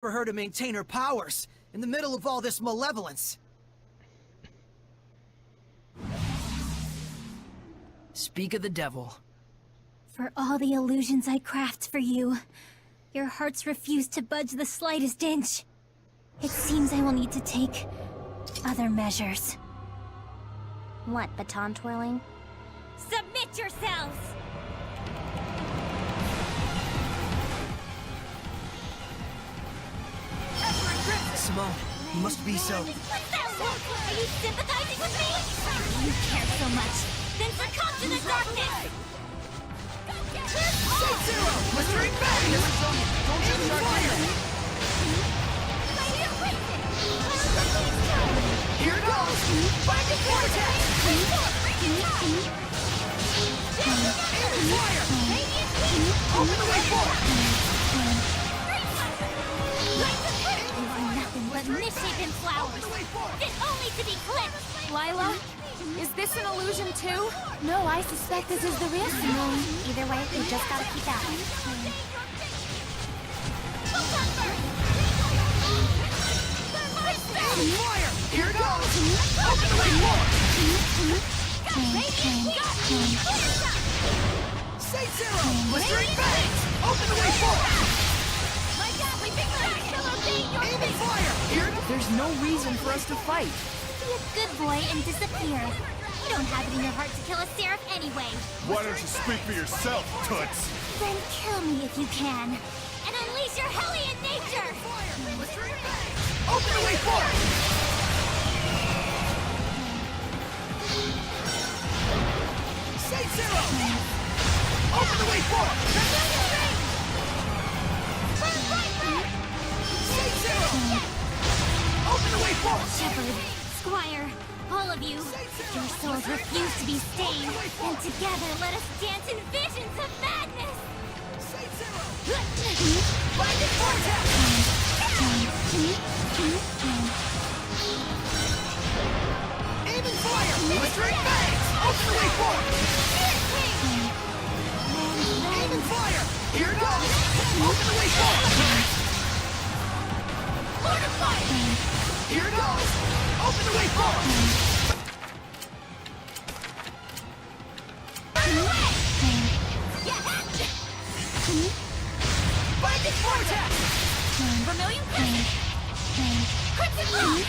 for her to maintain her powers in the middle of all this malevolence. Speak of the devil. For all the illusions I craft for you, your hearts refuse to budge the slightest inch. It seems I will need to take other measures. What, baton twirling? Submit yourselves! Simone, you must be so... What's that look? Are you sympathizing with me? You care so much. Then succumb to the darkness! Zero! Blistering back! Don't shoot the fire! Here it goes! Binding vortex! Aim and fire! Open the way forward! You are nothing but misshapen flowers, fit only to be clipped! Lila? Is this an illusion too? No, I suspect this is the real Simone. Either way, we just gotta keep at it. Fire! Here it goes! Open the way forward! Say zero! Blistering bangs! Open the way forward! Aim and fire! Here it goes! There's no reason for us to fight. Be a good boy and disappear. You don't have it in your heart to kill a seraph anyway. Why don't you speak for yourself, Toots? Then kill me if you can. And unleash your hellion nature! Open the way forward! Say zero! Open the way forward! Say zero! Open the way forward! Shepherd, Squire, all of you, your souls refuse to be stained, and together let us dance in visions of madness! Say zero! Binding vortex! Aim and fire! Blistering bangs! Open the way forward! Aim and fire! Here it goes! Open the way forward! Mortify! Here it goes! Open the way forward! Binding vortex! Vermilion Crescent! Crimson Rock!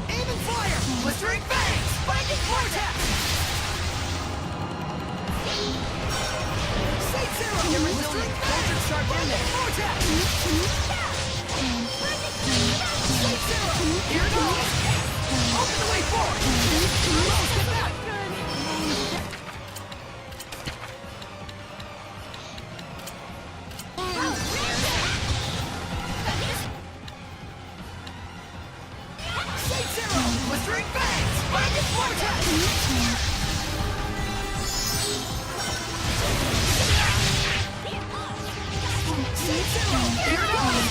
Aim and fire! Blistering bangs! Binding vortex! Say zero! You're resilient! Don't sharp in there! Vortex! Say zero! Here it goes! Open the way forward! Rose, get back! Say zero! Blistering bangs! Binding vortex! Say zero! Here it goes!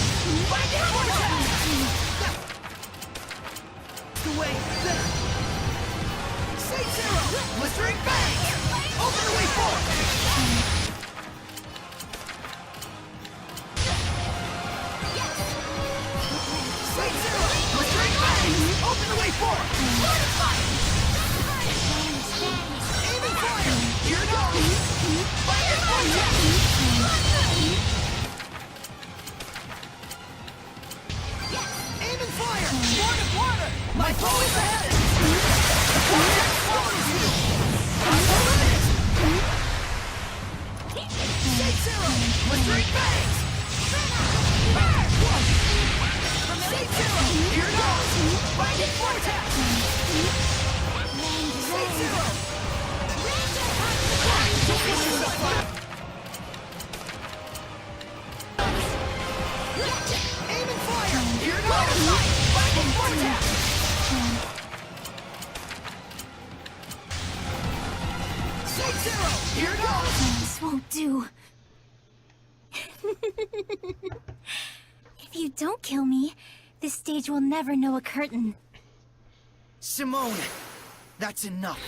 Binding vortex! The way there! Say zero! Blistering bangs! Open the way forward! Say zero! Blistering bangs! Open the way forward! Mortify! Aim and fire! Here it goes! Binding vortex! Aim and fire! Water! My foe is ahead! The vortex swallows you! Say zero! Blistering bangs! Say zero! Here it goes! Binding vortex! Say zero! Aim and fire! Here it goes! Binding vortex! Say zero! Here it goes! This won't do. If you don't kill me, this stage will never know a curtain. Simone, that's enough.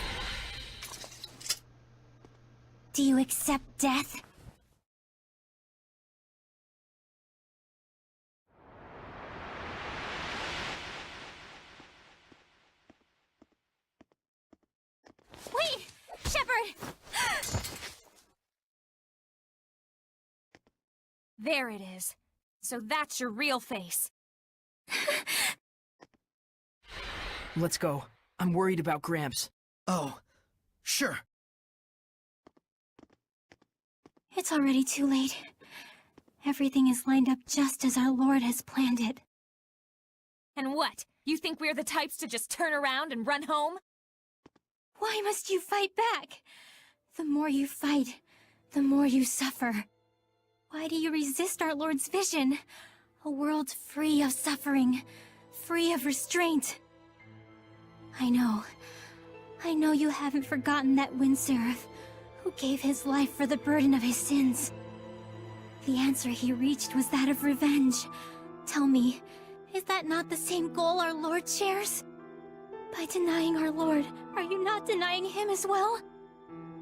Do you accept death? There it is. So that's your real face. Let's go. I'm worried about Gramps. Oh, sure. It's already too late. Everything is lined up just as our Lord has planned it. And what? You think we're the types to just turn around and run home? Why must you fight back? The more you fight, the more you suffer. Why do you resist our Lord's vision? A world free of suffering, free of restraint. I know you haven't forgotten that wind seraph who gave his life for the burden of his sins. The answer he reached was that of revenge. Tell me, is that not the same goal our Lord shares? By denying our Lord, are you not denying him as well?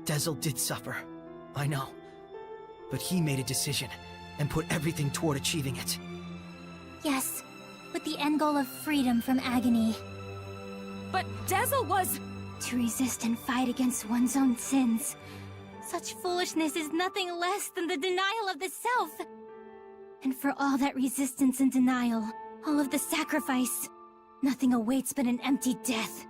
Dezel did suffer, I know. But he made a decision and put everything toward achieving it. Yes, with the end goal of freedom from agony. But Dezel was... To resist and fight against one's own sins. Such foolishness is nothing less than the denial of the self. And for all that resistance and denial, all of the sacrifice, nothing awaits but an empty death.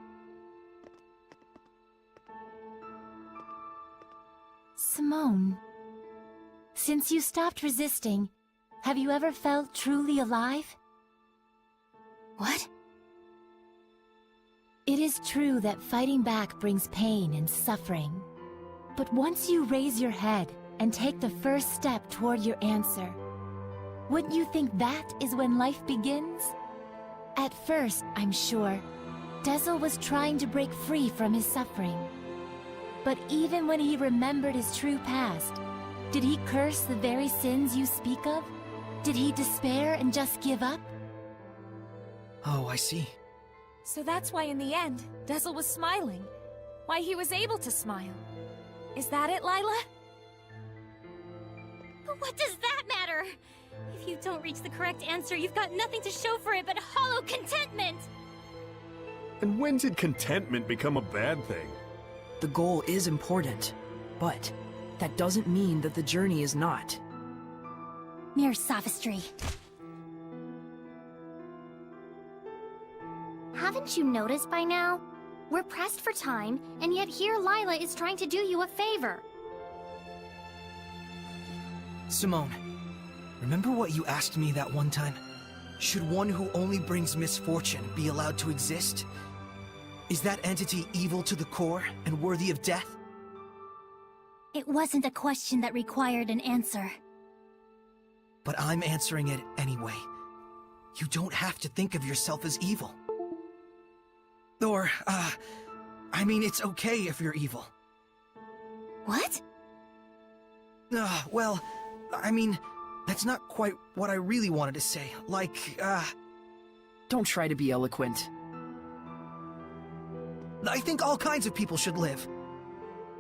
Simone, since you stopped resisting, have you ever felt truly alive? What? It is true that fighting back brings pain and suffering. But once you raise your head and take the first step toward your answer, wouldn't you think that is when life begins? At first, I'm sure, Dezel was trying to break free from his suffering. But even when he remembered his true past, did he curse the very sins you speak of? Did he despair and just give up? Oh, I see. So that's why in the end, Dezel was smiling. Why he was able to smile. Is that it, Lila? But what does that matter? If you don't reach the correct answer, you've got nothing to show for it but hollow contentment! And when did contentment become a bad thing? The goal is important, but that doesn't mean that the journey is not. Mere sophistry. Haven't you noticed by now? We're pressed for time, and yet here Lila is trying to do you a favor. Simone, remember what you asked me that one time? Should one who only brings misfortune be allowed to exist? Is that entity evil to the core and worthy of death? It wasn't a question that required an answer. But I'm answering it anyway. You don't have to think of yourself as evil. Or, I mean, it's okay if you're evil. What? Well, I mean, that's not quite what I really wanted to say. Like, Don't try to be eloquent. I think all kinds of people should live.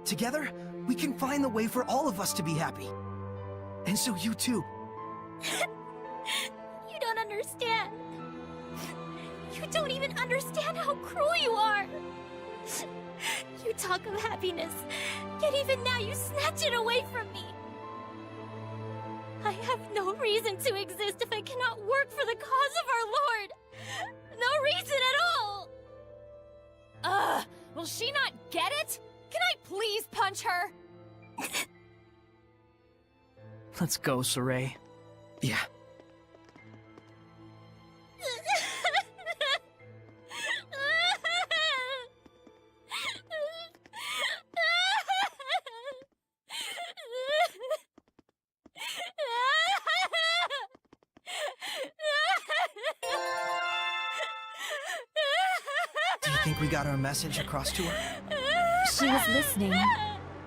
Together, we can find the way for all of us to be happy. And so you too. You don't understand. You don't even understand how cruel you are. You talk of happiness, yet even now you snatch it away from me. I have no reason to exist if I cannot work for the cause of our Lord. No reason at all. Will she not get it? Can I please punch her? Let's go, Saray. Yeah. Do you think we got our message across to her? She was listening.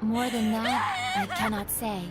More than that, I cannot say.